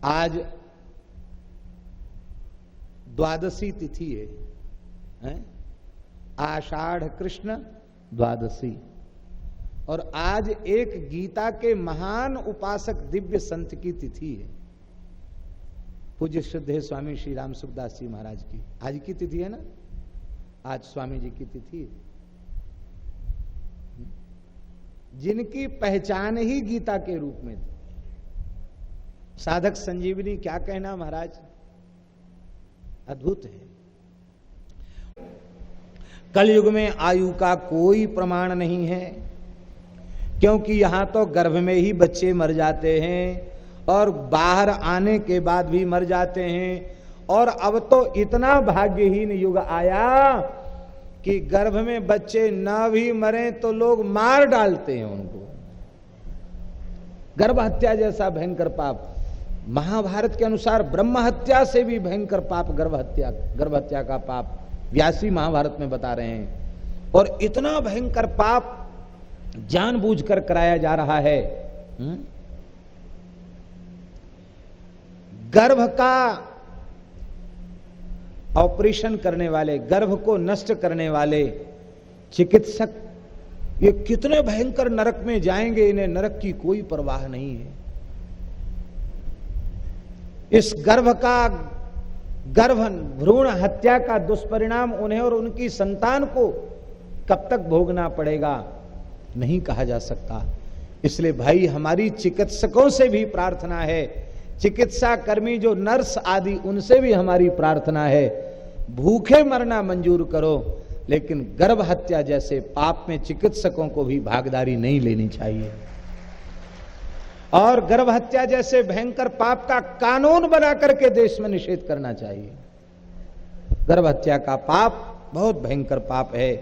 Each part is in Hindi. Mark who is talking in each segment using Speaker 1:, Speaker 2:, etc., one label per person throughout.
Speaker 1: आज द्वादशी तिथि है? आषाढ़ कृष्ण द्वादशी, और आज एक गीता के महान उपासक दिव्य संत की तिथि है, पूज्य श्रद्धेय स्वामी श्री राम सुखदास जी महाराज की। आज की तिथि है ना, आज स्वामी जी की तिथि है, जिनकी पहचान ही गीता के रूप में थी। साधक संजीवनी क्या कहना महाराज, अद्भुत है। कलयुग में आयु का कोई प्रमाण नहीं है, क्योंकि यहां तो गर्भ में ही बच्चे मर जाते हैं और बाहर आने के बाद भी मर जाते हैं। और अब तो इतना भाग्यहीन युग आया कि गर्भ में बच्चे न भी मरे तो लोग मार डालते हैं उनको। गर्भ हत्या जैसा भयंकर पाप, महाभारत के अनुसार ब्रह्म हत्या से भी भयंकर पाप गर्भ हत्या का पाप व्यासी महाभारत में बता रहे हैं। और इतना भयंकर पाप जानबूझकर कराया जा रहा है। गर्भ का ऑपरेशन करने वाले, गर्भ को नष्ट करने वाले चिकित्सक, ये कितने भयंकर नरक में जाएंगे, इन्हें नरक की कोई परवाह नहीं है। इस गर्भ भ्रूण हत्या का दुष्परिणाम उन्हें और उनकी संतान को कब तक भोगना पड़ेगा नहीं कहा जा सकता। इसलिए भाई हमारी चिकित्सकों से भी प्रार्थना है, चिकित्सा कर्मी जो नर्स आदि, उनसे भी हमारी प्रार्थना है, भूखे मरना मंजूर करो, लेकिन गर्भ हत्या जैसे पाप में चिकित्सकों को भी भागीदारी नहीं लेनी चाहिए। और गर्भ हत्या जैसे भयंकर पाप का कानून बना करके देश में निषेध करना चाहिए। गर्भ हत्या का पाप बहुत भयंकर पाप है।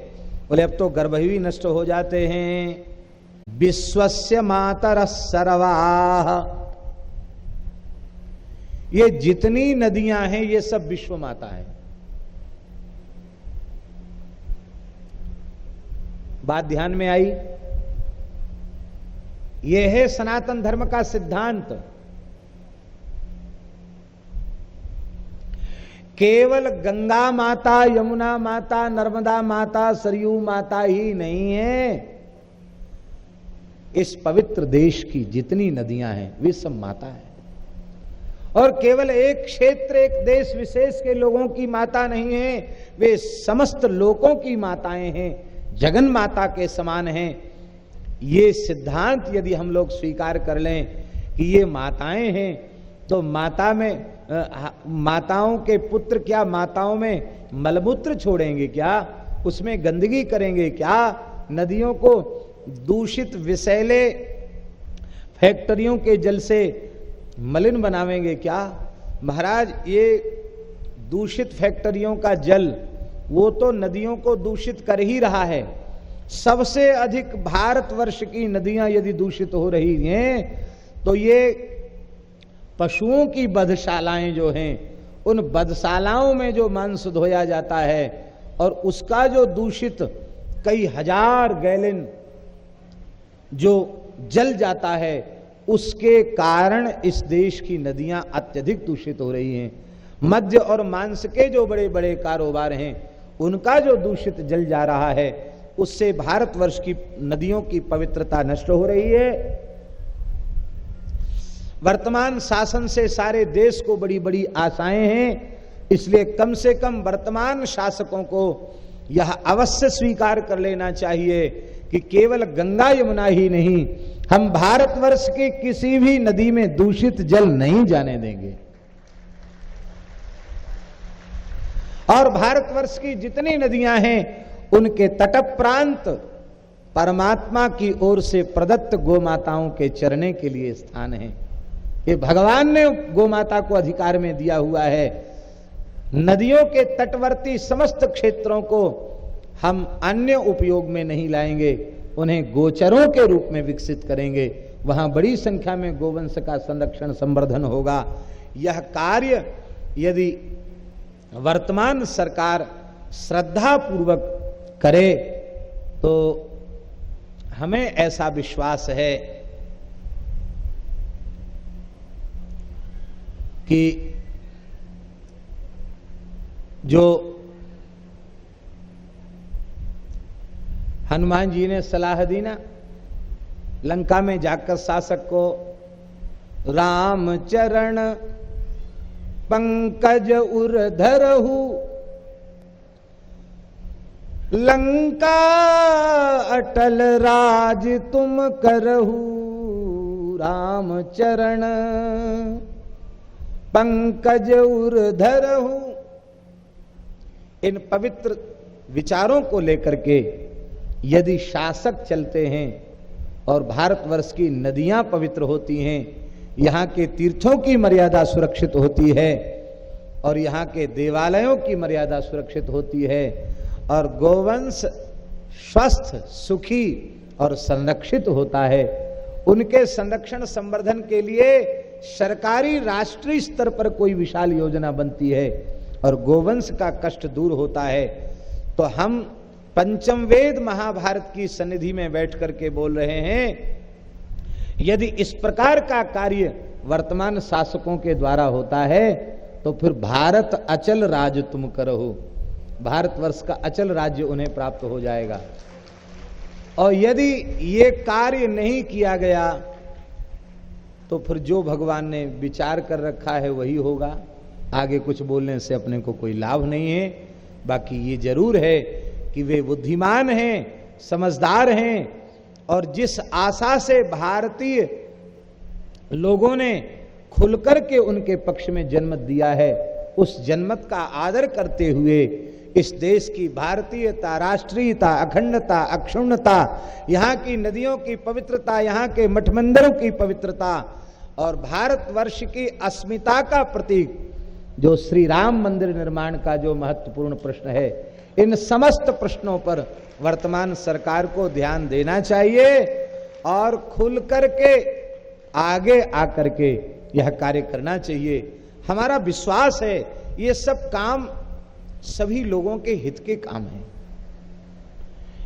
Speaker 1: बोले अब तो गर्भ ही नष्ट हो जाते हैं। विश्वस्य मातरः सर्वाः, ये जितनी नदियां हैं ये सब विश्व माता है। बात ध्यान में आई? यह है सनातन धर्म का सिद्धांत। केवल गंगा माता, यमुना माता, नर्मदा माता, सरयू माता ही नहीं है, इस पवित्र देश की जितनी नदियां हैं वे सब माता है। और केवल एक क्षेत्र, एक देश विशेष के लोगों की माता नहीं है, वे समस्त लोगों की माताएं हैं, जगन माता के समान हैं। ये सिद्धांत यदि हम लोग स्वीकार कर लें कि ये माताएं हैं, तो माता में माताओं के पुत्र क्या माताओं में मलमूत्र छोड़ेंगे क्या, उसमें गंदगी करेंगे क्या, नदियों को दूषित विषैले फैक्ट्रियों के जल से मलिन बनावेंगे क्या? महाराज ये दूषित फैक्ट्रियों का जल वो तो नदियों को दूषित कर ही रहा है। सबसे अधिक भारतवर्ष की नदियां यदि दूषित हो रही हैं तो ये पशुओं की बधशालाएं जो हैं, उन बधशालाओं में जो मांस धोया जाता है और उसका जो दूषित कई हजार गैलन जो जल जाता है, उसके कारण इस देश की नदियां अत्यधिक दूषित हो रही हैं। मद्य और मांस के जो बड़े बड़े कारोबार हैं, उनका जो दूषित जल जा रहा है, उससे भारतवर्ष की नदियों की पवित्रता नष्ट हो रही है। वर्तमान शासन से सारे देश को बड़ी बड़ी आशाएं हैं, इसलिए कम से कम वर्तमान शासकों को यह अवश्य स्वीकार कर लेना चाहिए कि केवल गंगा यमुना ही नहीं, हम भारतवर्ष की किसी भी नदी में दूषित जल नहीं जाने देंगे। और भारतवर्ष की जितनी नदियां हैं उनके तट प्रांत परमात्मा की ओर से प्रदत्त गोमाताओं के चरने के लिए स्थान है। ये भगवान ने गोमाता को अधिकार में दिया हुआ है। नदियों के तटवर्ती समस्त क्षेत्रों को हम अन्य उपयोग में नहीं लाएंगे, उन्हें गोचरों के रूप में विकसित करेंगे। वहां बड़ी संख्या में गोवंश का संरक्षण संवर्धन होगा। यह कार्य यदि वर्तमान सरकार श्रद्धा पूर्वक करे तो हमें ऐसा विश्वास है कि जो हनुमान जी ने सलाह दी ना लंका में जाकर शासक को, राम चरण पंकज उर्धरहु लंका अटल राज तुम करहु, राम चरण पंकज उर्धरहु। इन पवित्र विचारों को लेकर के यदि शासक चलते हैं और भारतवर्ष की नदियां पवित्र होती हैं, यहाँ के तीर्थों की मर्यादा सुरक्षित होती है और यहाँ के देवालयों की मर्यादा सुरक्षित होती है और गोवंश स्वस्थ सुखी और संरक्षित होता है, उनके संरक्षण संवर्धन के लिए सरकारी राष्ट्रीय स्तर पर कोई विशाल योजना बनती है और गोवंश का कष्ट दूर होता है, तो हम पंचम वेद महाभारत की सन्निधि में बैठ करके बोल रहे हैं, यदि इस प्रकार का कार्य वर्तमान शासकों के द्वारा होता है तो फिर भारत अचल राज तुम करहो, भारतवर्ष का अचल राज्य उन्हें प्राप्त हो जाएगा। और यदि ये कार्य नहीं किया गया तो फिर जो भगवान ने विचार कर रखा है वही होगा, आगे कुछ बोलने से अपने को कोई लाभ नहीं है। बाकी ये जरूर है कि वे बुद्धिमान हैं, समझदार हैं और जिस आशा से भारतीय लोगों ने खुलकर के उनके पक्ष में जन्मत दिया है, उस जन्मत का आदर करते हुए इस देश की भारतीयता, राष्ट्रीयता, अखंडता, अक्षुण्णता, यहाँ की नदियों की पवित्रता, यहाँ के मठ मंदिरों की पवित्रता और भारतवर्ष की अस्मिता का प्रतीक जो श्री राम मंदिर निर्माण का जो महत्वपूर्ण प्रश्न है, इन समस्त प्रश्नों पर वर्तमान सरकार को ध्यान देना चाहिए और खुल करके आगे आकर के यह कार्य करना चाहिए। हमारा विश्वास है ये सब काम सभी लोगों के हित के काम हैं।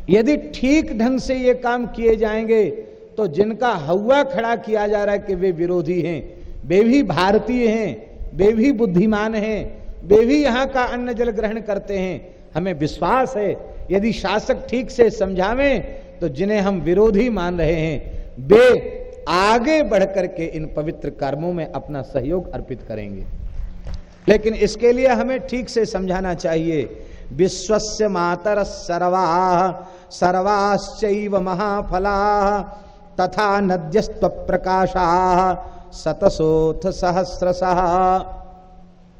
Speaker 1: यदि ठीक ढंग से ये काम किए जाएंगे तो जिनका हवा खड़ा किया जा रहा है कि वे विरोधी हैं, वे भी भारतीय हैं, वे भी बुद्धिमान हैं, वे भी यहाँ का अन्न जल ग्रहण करते हैं। हमें विश्वास है यदि शासक ठीक से समझावें तो जिन्हें हम विरोधी मान रहे हैं वे आगे बढ़कर के इन पवित्र कर्मों में अपना सहयोग अर्पित करेंगे। लेकिन इसके लिए हमें ठीक से समझाना चाहिए। विश्वस्य मातर सर्वाः सर्वाश्चैव महाफलाः तथा नद्यस्त्व प्रकाशाः शतशोथ सहस्रशः।